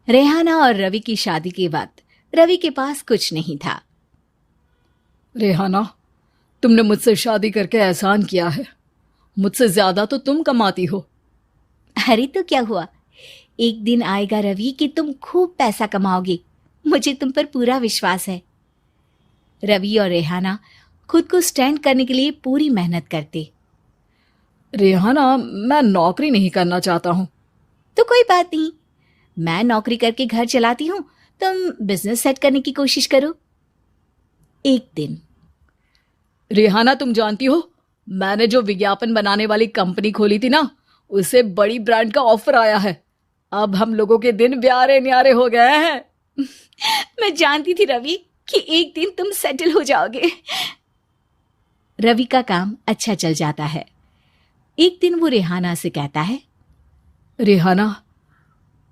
रेहाना और रवि की शादी के बाद रवि के पास कुछ नहीं था। रेहाना, तुमने मुझसे शादी करके एहसान किया है। मुझसे ज्यादा तो तुम कमाती हो। अरे तो क्या हुआ, एक दिन आएगा रवि कि तुम खूब पैसा कमाओगे। मुझे तुम पर पूरा विश्वास है। रवि और रेहाना खुद को स्टैंड करने के लिए पूरी मेहनत करते। रेहाना, मैं नौकरी नहीं करना चाहता हूँ। तो कोई बात नहीं, मैं नौकरी करके घर चलाती हूँ, तुम बिजनेस सेट करने की कोशिश करो। एक दिन। रेहाना, तुम जानती हो, मैंने जो विज्ञापन बनाने वाली कंपनी खोली थी ना, उसे बड़ी ब्रांड का ऑफर आया है। अब हम लोगों के दिन ब्यारे न्यारे हो गए हैं। मैं जानती थी रवि कि एक दिन तुम सेटल हो जाओगे। रवि का काम अच्छा चल जाता है। एक दिन वो रेहाना से कहता है, रेहाना,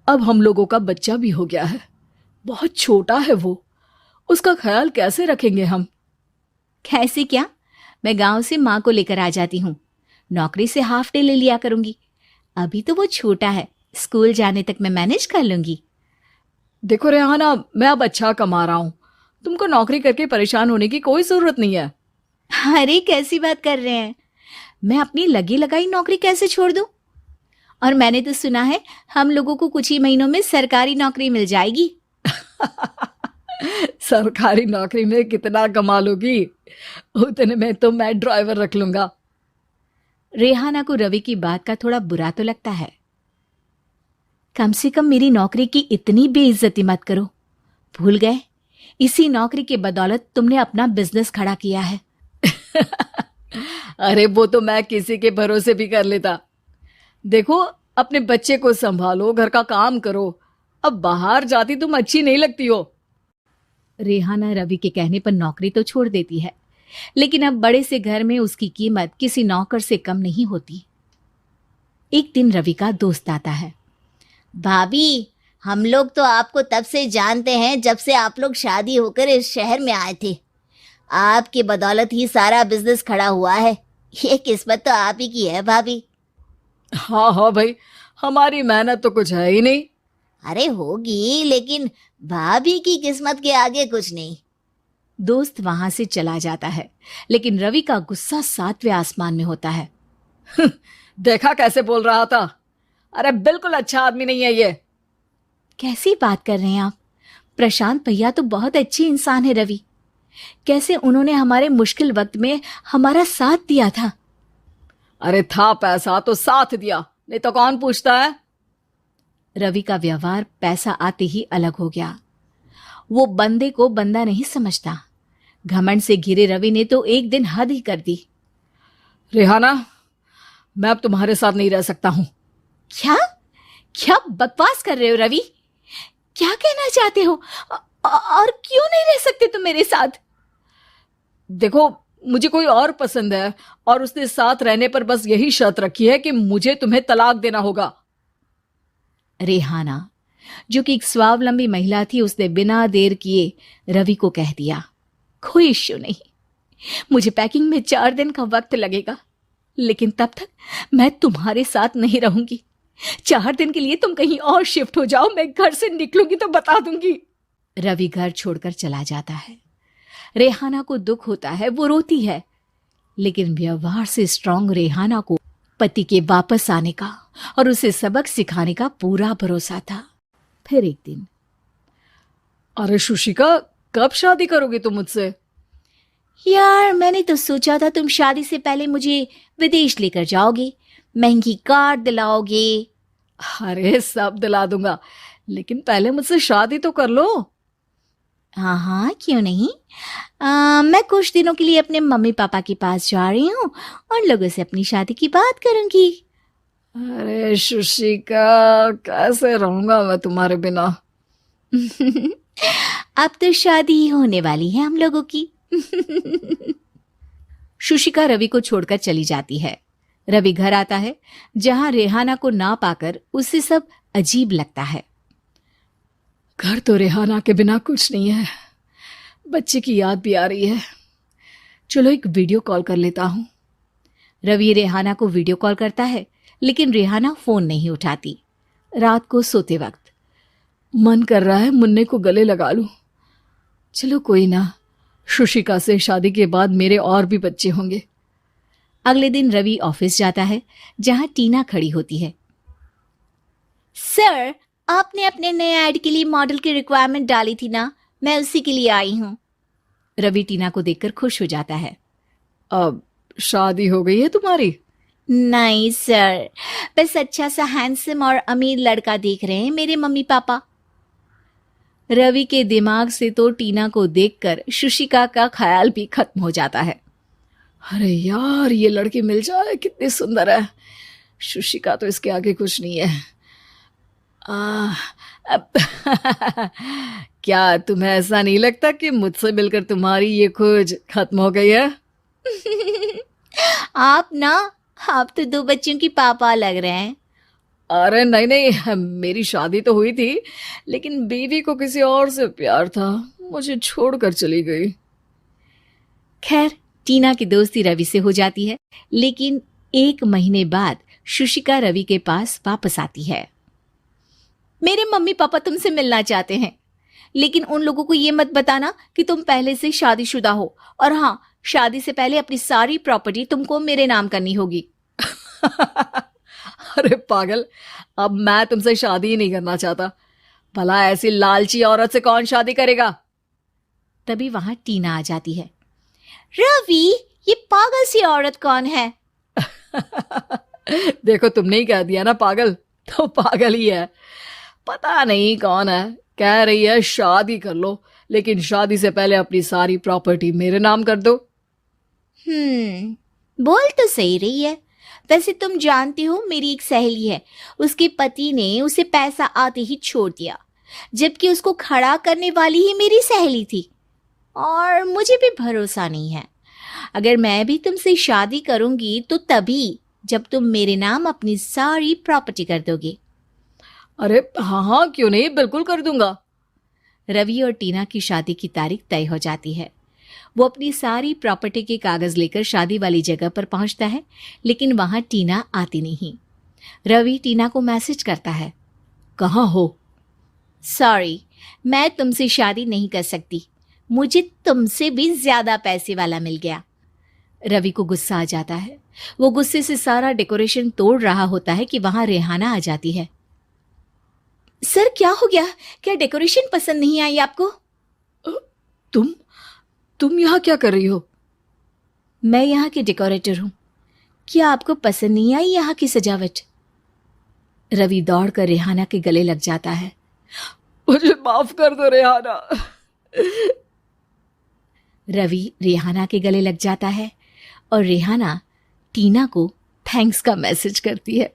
अब हम लोगों का बच्चा भी हो गया है। बहुत छोटा है वो। उसका ख्याल कैसे रखेंगे हम? कैसे क्या, मैं गांव से माँ को लेकर आ जाती हूँ। नौकरी से हाफ डे ले लिया करूंगी। अभी तो वो छोटा है, स्कूल जाने तक मैं मैनेज कर लूंगी। देखो रेहाना, मैं अब अच्छा कमा रहा हूँ। तुमको नौकरी करके परेशान होने की कोई जरूरत नहीं है। अरे कैसी बात कर रहे हैं, मैं अपनी लगी लगाई नौकरी कैसे छोड़ दूं? और मैंने तो सुना है हम लोगों को कुछ ही महीनों में सरकारी नौकरी मिल जाएगी। सरकारी नौकरी में कितना कमा लोगी? उतने में तो मैं ड्राइवर रख लूंगा। रेहाना को रवि की बात का थोड़ा बुरा तो लगता है। कम से कम मेरी नौकरी की इतनी बेइज्जती मत करो। भूल गए, इसी नौकरी के बदौलत तुमने अपना बिजनेस खड़ा किया है। अरे वो तो मैं किसी के भरोसे भी कर लेता। देखो, अपने बच्चे को संभालो, घर का काम करो। अब बाहर जाती तुम अच्छी नहीं लगती हो। रेहाना रवि के कहने पर नौकरी तो छोड़ देती है, लेकिन अब बड़े से घर में उसकी कीमत किसी नौकर से कम नहीं होती। एक दिन रवि का दोस्त आता है। भाभी, हम लोग तो आपको तब से जानते हैं जब से आप लोग शादी होकर इस शहर में आए थे। आपकी बदौलत ही सारा बिजनेस खड़ा हुआ है। ये किस्मत तो आप ही की है भाभी। हाँ हाँ भाई, हमारी मेहनत तो कुछ है ही नहीं। अरे होगी, लेकिन भाभी की किस्मत के आगे कुछ नहीं। दोस्त वहां से चला जाता है, लेकिन रवि का गुस्सा 7वें आसमान में होता है। देखा कैसे बोल रहा था? अरे बिल्कुल अच्छा आदमी नहीं है ये। कैसी बात कर रहे हैं आप? प्रशांत भैया तो बहुत अच्छे इंसान है रवि। कैसे उन्होंने हमारे मुश्किल वक्त में हमारा साथ दिया था। अरे था पैसा तो साथ दिया, नहीं तो कौन पूछता है। रवि का व्यवहार पैसा आते ही अलग हो गया। वो बंदे को बंदा नहीं समझता। घमंड से घिरे रवि ने तो एक दिन हद ही कर दी। रेहाना, मैं अब तुम्हारे साथ नहीं रह सकता हूं। क्या क्या बकवास कर रहे हो रवि? क्या कहना चाहते हो? और क्यों नहीं रह सकते तुम मेरे साथ? देखो, मुझे कोई और पसंद है और उसने साथ रहने पर बस यही शर्त रखी है कि मुझे तुम्हें तलाक देना होगा। रेहाना, जो कि एक स्वावलंबी महिला थी, उसने बिना देर किए रवि को कह दिया, कोई इश्यू नहीं, मुझे पैकिंग में 4 दिन का वक्त लगेगा, लेकिन तब तक मैं तुम्हारे साथ नहीं रहूंगी। 4 दिन के लिए तुम कहीं और शिफ्ट हो जाओ, मैं घर से निकलूंगी तो बता दूंगी। रवि घर छोड़कर चला जाता है। रेहाना को दुख होता है, वो रोती है, लेकिन व्यवहार से स्ट्रांग रेहाना को पति के वापस आने का और उसे सबक सिखाने का पूरा भरोसा था। फिर एक दिन, अरे शुशिका, कब शादी करोगी तुम मुझसे? यार मैंने तो सोचा था तुम शादी से पहले मुझे विदेश लेकर जाओगे, महंगी कार दिलाओगे। अरे सब दिला दूंगा, लेकिन पहले मुझसे शादी तो कर लो। हाँ हाँ, क्यों नहीं। मैं कुछ दिनों के लिए अपने मम्मी पापा के पास जा रही हूँ और लोगों से अपनी शादी की बात करूंगी। अरे शुशिका, कैसे रहूंगा मैं तुम्हारे बिना? अब तो शादी ही होने वाली है हम लोगों की। शुशिका रवि को छोड़कर चली जाती है। रवि घर आता है, जहां रेहाना को ना पाकर उसे सब अजीब लगता है। घर तो रेहाना के बिना कुछ नहीं है। बच्चे की याद भी आ रही है। चलो एक वीडियो कॉल कर लेता हूं। रवि रेहाना को वीडियो कॉल करता है, लेकिन रेहाना फोन नहीं उठाती। रात को सोते वक्त मन कर रहा है मुन्ने को गले लगा लूं। चलो कोई ना, शुशिका से शादी के बाद मेरे और भी बच्चे होंगे। अगले दिन रवि ऑफिस जाता है जहां टीना खड़ी होती है। सर, आपने अपने नए ऐड के लिए मॉडल की रिक्वायरमेंट डाली थी ना, मैं उसी के लिए आई हूँ। रवि टीना को देखकर खुश हो जाता है। अब शादी हो गई है तुम्हारी? नहीं सर, बस अच्छा सा हैंडसम और अमीर लड़का देख रहे हैं मेरे मम्मी पापा। रवि के दिमाग से तो टीना को देखकर शुशिका का ख्याल भी खत्म हो जाता है। अरे यार, ये लड़की मिल जाए कितनी सुंदर है। शुशिका तो इसके आगे कुछ नहीं है। अब क्या तुम्हें ऐसा नहीं लगता कि मुझसे मिलकर तुम्हारी ये खोज खत्म हो गई है? आप तो 2 बच्चों की पापा लग रहे हैं। अरे नहीं नहीं, मेरी शादी तो हुई थी, लेकिन बीवी को किसी और से प्यार था, मुझे छोड़कर चली गई। खैर, टीना की दोस्ती रवि से हो जाती है, लेकिन 1 महीने बाद शुशिका रवि के पास वापस आती है। मेरे मम्मी पापा तुमसे मिलना चाहते हैं, लेकिन उन लोगों को ये मत बताना कि तुम पहले से शादीशुदा हो, और हाँ, शादी से पहले अपनी सारी प्रॉपर्टी तुमको मेरे नाम करनी होगी। अरे पागल, अब मैं तुमसे शादी ही नहीं करना चाहता। भला ऐसी लालची औरत से कौन शादी करेगा? तभी वहां टीना आ जाती है। रवि, ये पागल सी औरत कौन है? देखो, तुमने ही कह दिया ना पागल, तो पागल ही है। पता नहीं कौन है, कह रही है शादी कर लो, लेकिन शादी से पहले अपनी सारी प्रॉपर्टी मेरे नाम कर दो। बोल तो सही रही है। वैसे तुम जानती हो, मेरी एक सहेली है, उसके पति ने उसे पैसा आते ही छोड़ दिया, जबकि उसको खड़ा करने वाली ही मेरी सहेली थी। और मुझे भी भरोसा नहीं है। अगर मैं भी तुमसे शादी करूंगी तो तभी जब तुम मेरे नाम अपनी सारी प्रॉपर्टी कर दोगे। अरे हाँ हाँ, क्यों नहीं, बिल्कुल कर दूंगा। रवि और टीना की शादी की तारीख तय हो जाती है। वो अपनी सारी प्रॉपर्टी के कागज लेकर शादी वाली जगह पर पहुंचता है, लेकिन वहां टीना आती नहीं। रवि टीना को मैसेज करता है। कहाँ हो? सॉरी, मैं तुमसे शादी नहीं कर सकती, मुझे तुमसे भी ज्यादा पैसे वाला मिल गया। रवि को गुस्सा आ जाता है। वो गुस्से से सारा डेकोरेशन तोड़ रहा होता है कि वहां रेहाना आ जाती है। सर, क्या हो गया? क्या डेकोरेशन पसंद नहीं आई आपको? तुम यहाँ क्या कर रही हो? मैं यहाँ की डेकोरेटर हूँ। क्या आपको पसंद नहीं आई यहाँ की सजावट? रवि दौड़कर रेहाना के गले लग जाता है। मुझे माफ कर दो रेहाना। रवि रेहाना के गले लग जाता है और रेहाना टीना को थैंक्स का मैसेज करती है।